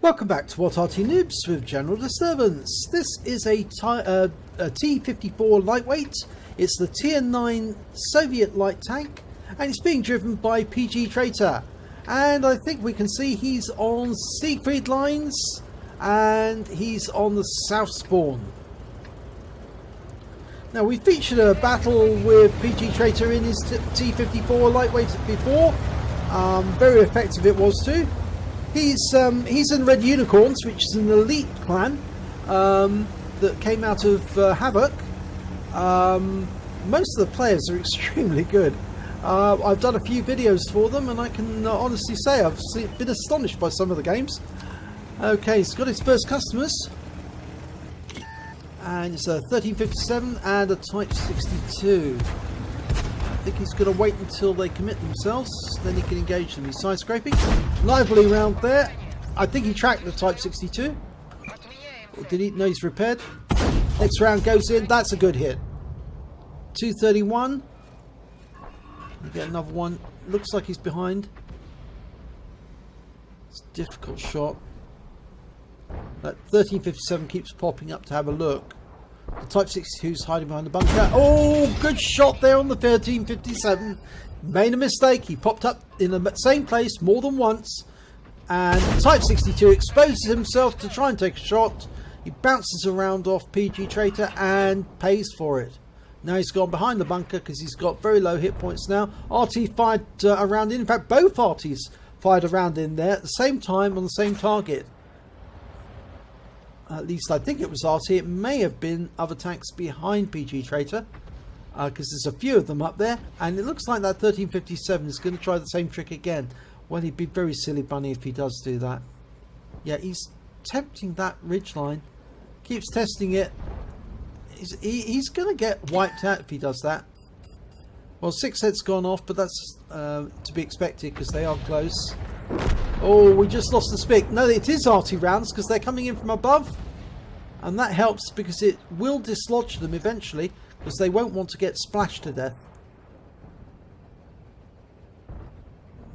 Welcome back to What RT Noobs with General Disturbance. This is a T-54 lightweight. It's the Tier 9 Soviet light tank, and it's being driven by PG Traitor. And I think we can see he's on Siegfried lines, and he's on the South Spawn. Now, we featured a battle with PG Traitor in his T-54 lightweight before. Very effective it was too. He's in Red Unicorns, which is an elite clan that came out of Havoc. Most of the players are extremely good. I've done a few videos for them, and I can honestly say I've been astonished by some of the games. Okay, he's got his first customers, and it's a 1357 and a Type 62. I think he's going to wait until they commit themselves, then he can engage them. He's side scraping. Lively round there. I think he tracked the Type 62. Or did he? No, he's repaired. Next round goes in. That's a good hit. 231. We get another one. Looks like he's behind. It's a difficult shot. That 1357 keeps popping up to have a look. The Type 62 is hiding behind the bunker. Oh, good shot there on the 1357. Made a mistake. He popped up in the same place more than once. And Type 62 exposes himself to try and take a shot. He bounces around off PG Traitor and pays for it. Now he's gone behind the bunker because he's got very low hit points now. RT fired a round in. In fact, both RTs fired a round in there at the same time on the same target. At least I think it was RT. It may have been other tanks behind PG Traitor, because there's a few of them up there, and it looks like that 1357 is going to try the same trick again. Well, he'd be very silly bunny if he does do that. Yeah, he's tempting that ridgeline, keeps testing it. He's going to get wiped out if he does that. Well, 6 heads gone off, but that's to be expected because they are close. Oh, we just lost the spick. No, it is RT rounds because they're coming in from above. And that helps because it will dislodge them eventually because they won't want to get splashed to death.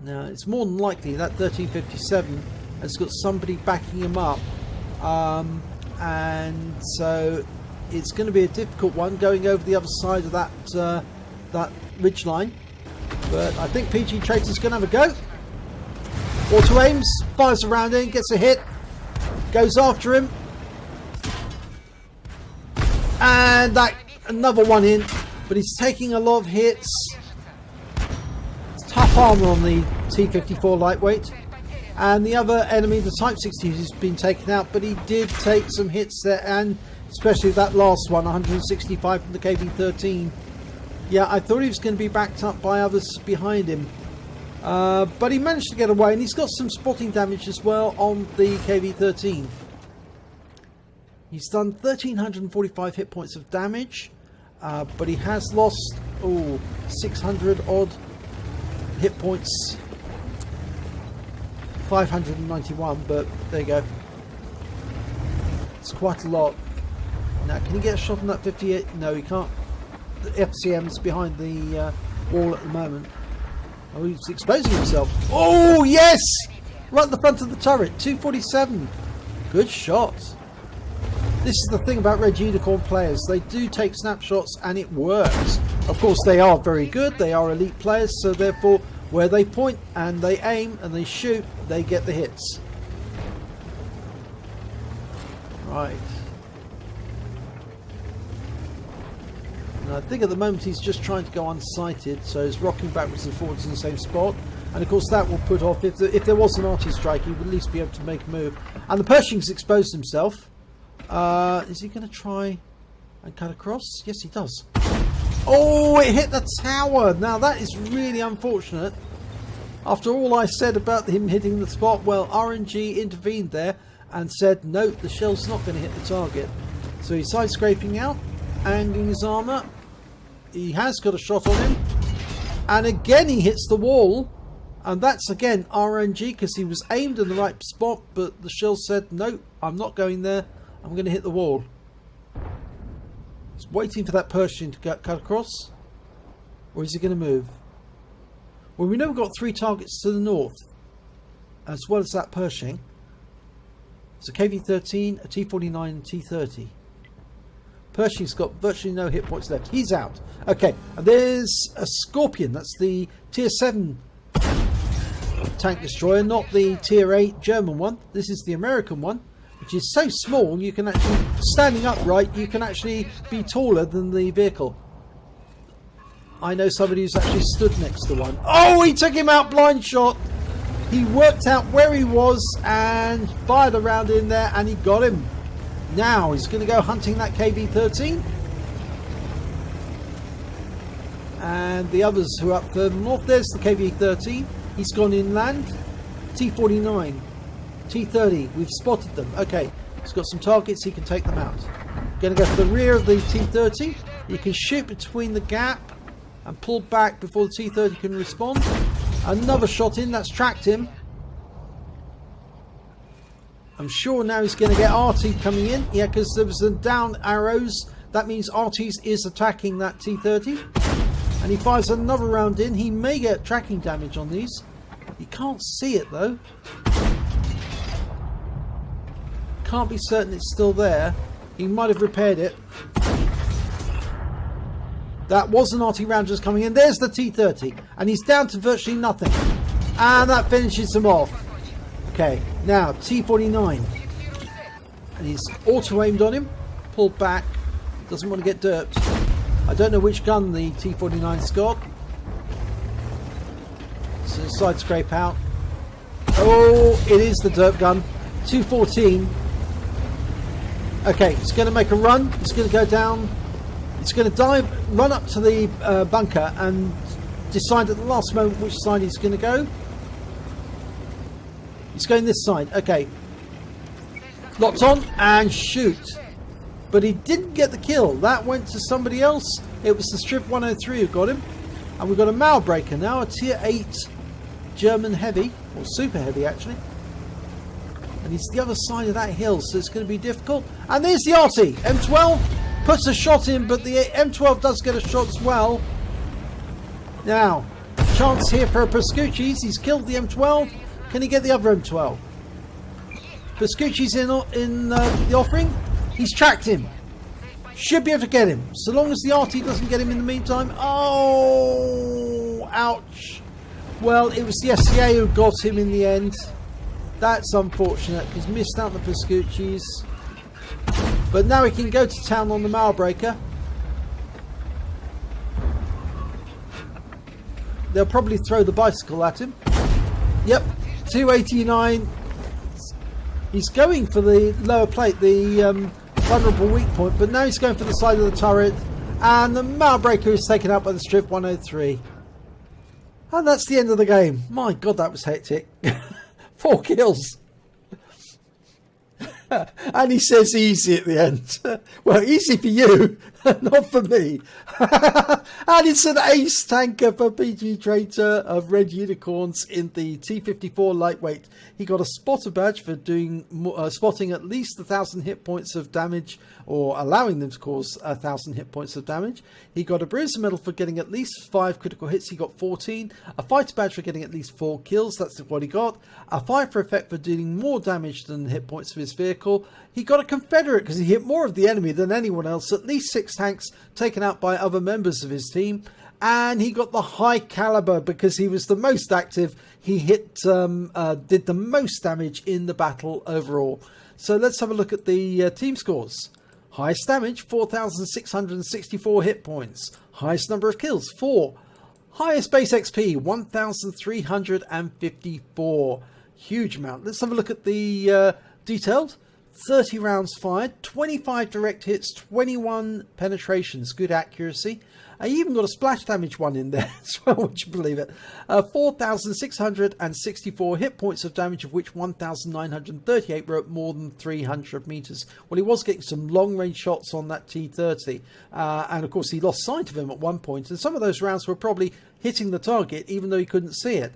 Now, it's more than likely that 1357 has got somebody backing him up. And so it's going to be a difficult one going over the other side of that, that ridge line. But I think PG Traitor's going to have a go. Auto aims, fires around him, gets a hit, goes after him, and that another one in, but he's taking a lot of hits. It's tough armor on the T-54 lightweight, and the other enemy, the Type 60, has been taken out, but he did take some hits there, and especially that last one, 165 from the KV-13. Yeah, I thought he was going to be backed up by others behind him. But he managed to get away, and he's got some spotting damage as well on the KV-13. He's done 1,345 hit points of damage, but he has lost 600 odd hit points. 591, but there you go. It's quite a lot. Now, can he get a shot on that 58? No, he can't. The FCM's behind the wall at the moment. Oh, he's exposing himself. Oh, yes! Right at the front of the turret. 247. Good shot. This is the thing about Red Unicorn players. They do take snapshots and it works. Of course, they are very good. They are elite players. So therefore, where they point and they aim and they shoot, they get the hits. Right. And I think at the moment he's just trying to go unsighted, so he's rocking backwards and forwards in the same spot. And of course that will put off, if there was an RT strike, he would at least be able to make a move. And the Pershing's exposed himself. Is he going to try and cut across? Yes, he does. Oh, it hit the tower. Now that is really unfortunate. After all I said about him hitting the spot, well, RNG intervened there and said, no, the shell's not going to hit the target. So he's side scraping out and in his armour. He has got a shot on him, and again he hits the wall, and that's again RNG because he was aimed in the right spot, but the shell said no, I'm not going there, I'm going to hit the wall. He's waiting for that Pershing to cut across, or is he going to move? Well, we know we've got 3 targets to the north as well as that Pershing. So KV-13, a T-49 and T-30. Pershing's got virtually no hit points left. He's out. Okay, and there's a Scorpion. That's the Tier 7 tank destroyer, not the Tier 8 German one. This is the American one, which is so small you can actually, standing upright, you can actually be taller than the vehicle. I know somebody who's actually stood next to one. Oh, he took him out blind shot. He worked out where he was and fired a round in there, and he got him. Now he's going to go hunting that KV-13. And the others who are up further north, there's the KV-13. He's gone inland. T-49, T-30, we've spotted them. Okay, he's got some targets, he can take them out. Going to go for the rear of the T-30. You can shoot between the gap and pull back before the T-30 can respond. Another shot in, that's tracked him. I'm sure now he's going to get RT coming in. Yeah, because there was some down arrows. That means RT is attacking that T-30. And he fires another round in. He may get tracking damage on these. You can't see it though. Can't be certain it's still there. He might have repaired it. That was an RT round just coming in. There's the T-30. And he's down to virtually nothing. And that finishes him off. Okay, now T-49. And he's auto-aimed on him. Pulled back. Doesn't want to get dirt. I don't know which gun the T-49's got. So side scrape out. Oh, it is the dirt gun. 214. Okay, he's going to make a run. He's going to go down. He's going to dive, run up to the bunker and decide at the last moment which side he's going to go. He's going this side. Okay. Locked on and shoot. But he didn't get the kill. That went to somebody else. It was the Strip 103 who got him. And we've got a Mile Breaker now, a Tier 8 German heavy, or super heavy actually. And he's the other side of that hill, so it's going to be difficult. And there's the RT. M12 puts a shot in, but the M12 does get a shot as well. Now, chance here for Pascucci's. He's killed the M12. Can he get the other M12? Pascucci's in the offering. He's tracked him. Should be able to get him. So long as the RT doesn't get him in the meantime. Oh, ouch. Well, it was the SCA who got him in the end. That's unfortunate. He's missed out the Pascucci's. But now he can go to town on the Mile Breaker. They'll probably throw the bicycle at him. Yep, 289. He's going for the lower plate, the vulnerable weak point, but now he's going for the side of the turret, and the Mile Breaker is taken out by the Strip 103. And that's the end of the game. My God, that was hectic. 4 kills. And he says easy at the end. Well, easy for you, not for me. And it's an ace tanker for PG Traitor of Red Unicorns in the T-54 lightweight. He got a spotter badge for doing spotting at least 1,000 hit points of damage, or allowing them to cause 1,000 hit points of damage. He got a bruiser medal for getting at least 5 critical hits. He got 14. A fighter badge for getting at least 4 kills. That's what he got. A fire for effect for dealing more damage than the hit points of his vehicle. He got a Confederate because he hit more of the enemy than anyone else. At least 6 tanks taken out by other members of his team. And he got the high caliber because he was the most active. He did the most damage in the battle overall. So let's have a look at the team scores. Highest damage, 4,664 hit points. Highest number of kills, 4. Highest base XP, 1,354. Huge amount. Let's have a look at the detailed. 30 rounds fired, 25 direct hits, 21 penetrations. Good accuracy. I even got a splash damage one in there as well, would you believe it? 4,664 hit points of damage, of which 1,938 were at more than 300 meters. Well, he was getting some long-range shots on that T-30, and of course he lost sight of him at one point, and some of those rounds were probably hitting the target even though he couldn't see it.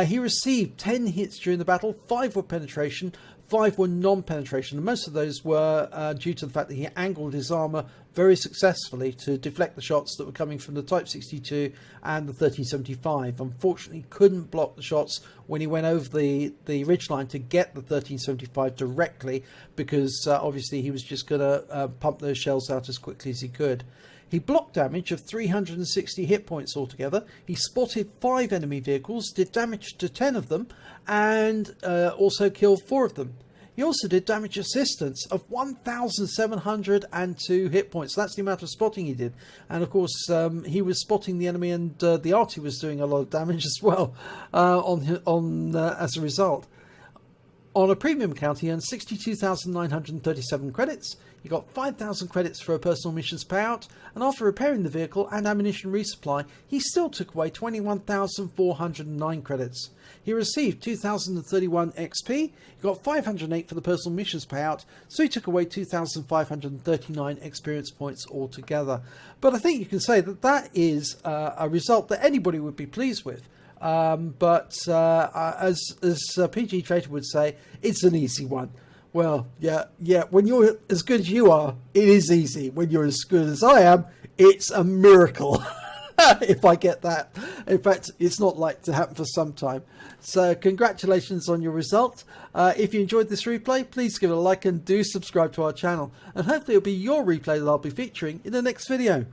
He received 10 hits during the battle. 5 were penetration, 5 were non-penetration, and most of those were due to the fact that he angled his armour very successfully to deflect the shots that were coming from the Type 62 and the 1375. Unfortunately, couldn't block the shots when he went over the ridgeline to get the 1375 directly, because obviously he was just going to pump those shells out as quickly as he could. He blocked damage of 360 hit points altogether. He spotted 5 enemy vehicles, did damage to 10 of them, and also killed 4 of them. He also did damage assistance of 1,702 hit points. That's the amount of spotting he did. And of course, he was spotting the enemy, and the arty was doing a lot of damage as well as a result. On a premium account, he earned 62,937 credits. He got 5,000 credits for a personal missions payout, and after repairing the vehicle and ammunition resupply, he still took away 21,409 credits. He received 2,031 XP, he got 508 for the personal missions payout, so he took away 2,539 experience points altogether. But I think you can say that that is a result that anybody would be pleased with. But as PG Trader would say, it's an easy one. Well, yeah, when you're as good as you are, it is easy. When you're as good as I am, it's a miracle. If I get that. In fact, it's not like to happen for some time. So congratulations on your result. If you enjoyed this replay, please give it a like and do subscribe to our channel. And hopefully it'll be your replay that I'll be featuring in the next video.